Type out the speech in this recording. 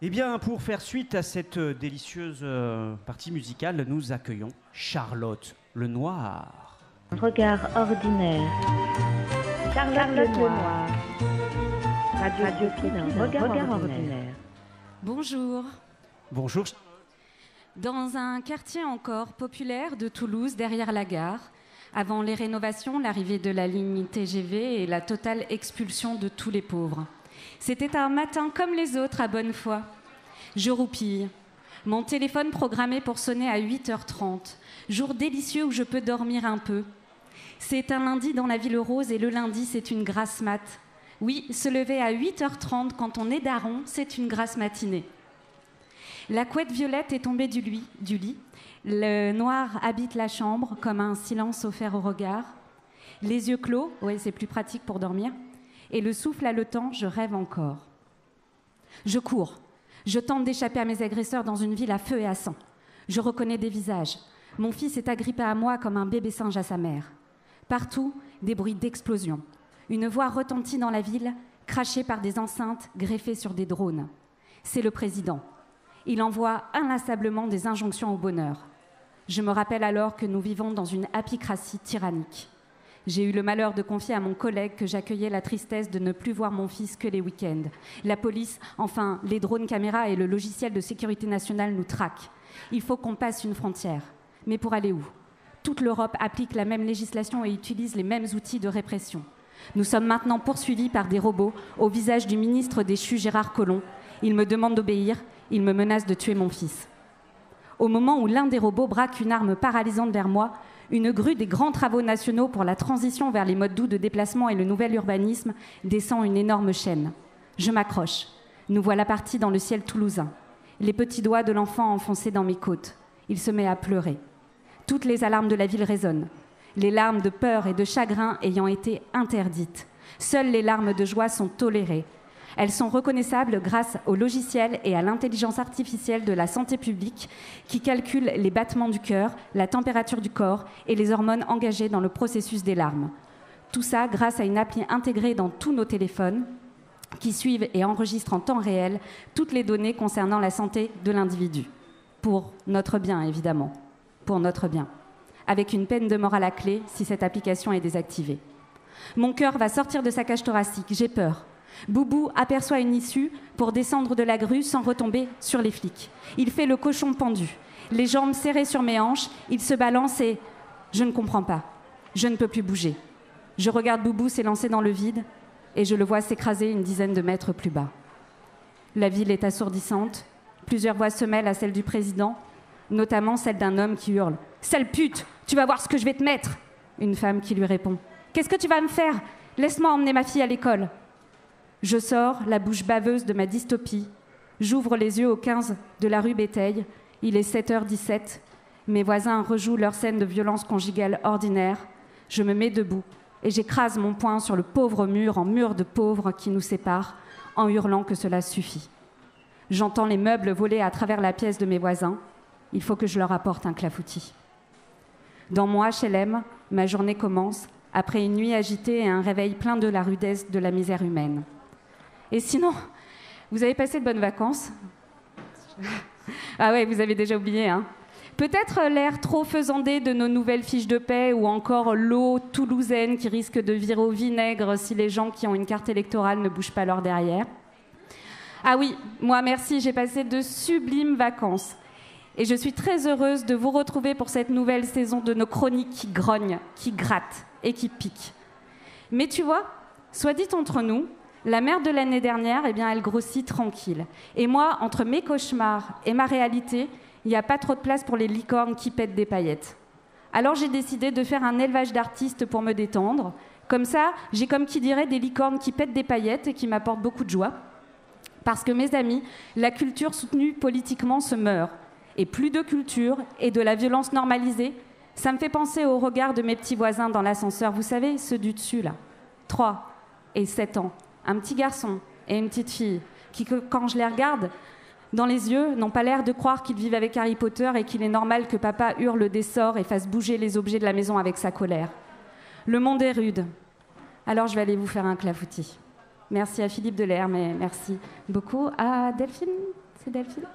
Eh bien, pour faire suite à cette délicieuse partie musicale, nous accueillons Charlotte Lenoir. Regard ordinaire. Charlotte Lenoir. Radio Pine, regard ordinaire. Bonjour. Bonjour. Dans un quartier encore populaire de Toulouse, derrière la gare, avant les rénovations, l'arrivée de la ligne TGV et la totale expulsion de tous les pauvres. C'était un matin comme les autres à bonne foi. Je roupille. Mon téléphone programmé pour sonner à 8h30. Jour délicieux où je peux dormir un peu. C'est un lundi dans la ville rose et le lundi, c'est une grasse mat. Oui, se lever à 8h30 quand on est daron, c'est une grasse matinée. La couette violette est tombée du lit. Le noir habite la chambre comme un silence offert au regard. Les yeux clos, ouais, c'est plus pratique pour dormir. Et le souffle haletant, je rêve encore. Je cours. Je tente d'échapper à mes agresseurs dans une ville à feu et à sang. Je reconnais des visages. Mon fils est agrippé à moi comme un bébé singe à sa mère. Partout, des bruits d'explosion. Une voix retentit dans la ville, crachée par des enceintes greffées sur des drones. C'est le président. Il envoie inlassablement des injonctions au bonheur. Je me rappelle alors que nous vivons dans une apicratie tyrannique. J'ai eu le malheur de confier à mon collègue que j'accueillais la tristesse de ne plus voir mon fils que les week-ends. La police, enfin, les drones caméras et le logiciel de sécurité nationale nous traquent. Il faut qu'on passe une frontière. Mais pour aller où ? Toute l'Europe applique la même législation et utilise les mêmes outils de répression. Nous sommes maintenant poursuivis par des robots au visage du ministre déchu Gérard Collomb. Il me demande d'obéir, il me menace de tuer mon fils. Au moment où l'un des robots braque une arme paralysante vers moi, une grue des grands travaux nationaux pour la transition vers les modes doux de déplacement et le nouvel urbanisme descend une énorme chaîne. Je m'accroche. Nous voilà partis dans le ciel toulousain. Les petits doigts de l'enfant enfoncés dans mes côtes. Il se met à pleurer. Toutes les alarmes de la ville résonnent. Les larmes de peur et de chagrin ayant été interdites. Seules les larmes de joie sont tolérées. Elles sont reconnaissables grâce au logiciel et à l'intelligence artificielle de la santé publique qui calcule les battements du cœur, la température du corps et les hormones engagées dans le processus des larmes. Tout ça grâce à une appli intégrée dans tous nos téléphones qui suivent et enregistrent en temps réel toutes les données concernant la santé de l'individu. Pour notre bien, évidemment. Pour notre bien. Avec une peine de mort à la clé si cette application est désactivée. Mon cœur va sortir de sa cage thoracique, j'ai peur. Boubou aperçoit une issue pour descendre de la grue sans retomber sur les flics. Il fait le cochon pendu, les jambes serrées sur mes hanches, il se balance et je ne comprends pas. Je ne peux plus bouger. Je regarde Boubou s'élancer dans le vide et je le vois s'écraser une dizaine de mètres plus bas. La ville est assourdissante. Plusieurs voix se mêlent à celle du président, notamment celle d'un homme qui hurle « Sale pute, tu vas voir ce que je vais te mettre !» Une femme qui lui répond « Qu'est-ce que tu vas me faire ? Laisse-moi emmener ma fille à l'école !» Je sors, la bouche baveuse de ma dystopie. J'ouvre les yeux au 15 de la rue Béteil. Il est 7h17. Mes voisins rejouent leur scène de violence conjugale ordinaire. Je me mets debout et j'écrase mon poing sur le pauvre mur en mur de pauvres qui nous sépare, en hurlant que cela suffit. J'entends les meubles voler à travers la pièce de mes voisins. Il faut que je leur apporte un clafoutis. Dans mon HLM, ma journée commence après une nuit agitée et un réveil plein de la rudesse de la misère humaine. Et sinon, vous avez passé de bonnes vacances ? Ah ouais, vous avez déjà oublié, hein ? Peut-être l'air trop faisandé de nos nouvelles fiches de paie ou encore l'eau toulousaine qui risque de virer au vinaigre si les gens qui ont une carte électorale ne bougent pas leur derrière. Ah oui, moi merci, j'ai passé de sublimes vacances. Et je suis très heureuse de vous retrouver pour cette nouvelle saison de nos chroniques qui grognent, qui grattent et qui piquent. Mais tu vois, soit dit entre nous, la mère de l'année dernière, eh bien, elle grossit tranquille. Et moi, entre mes cauchemars et ma réalité, il n'y a pas trop de place pour les licornes qui pètent des paillettes. Alors j'ai décidé de faire un élevage d'artistes pour me détendre. Comme ça, j'ai comme qui dirait des licornes qui pètent des paillettes et qui m'apportent beaucoup de joie. Parce que mes amis, la culture soutenue politiquement se meurt. Et plus de culture et de la violence normalisée, ça me fait penser au regard de mes petits voisins dans l'ascenseur. Vous savez, ceux du dessus, là. 3 et 7 ans. Un petit garçon et une petite fille qui, quand je les regarde dans les yeux, n'ont pas l'air de croire qu'ils vivent avec Harry Potter et qu'il est normal que papa hurle des sorts et fasse bouger les objets de la maison avec sa colère. Le monde est rude. Alors je vais aller vous faire un clafoutis. Merci à Philippe Delair, mais merci beaucoup à Delphine C'est Delphine ?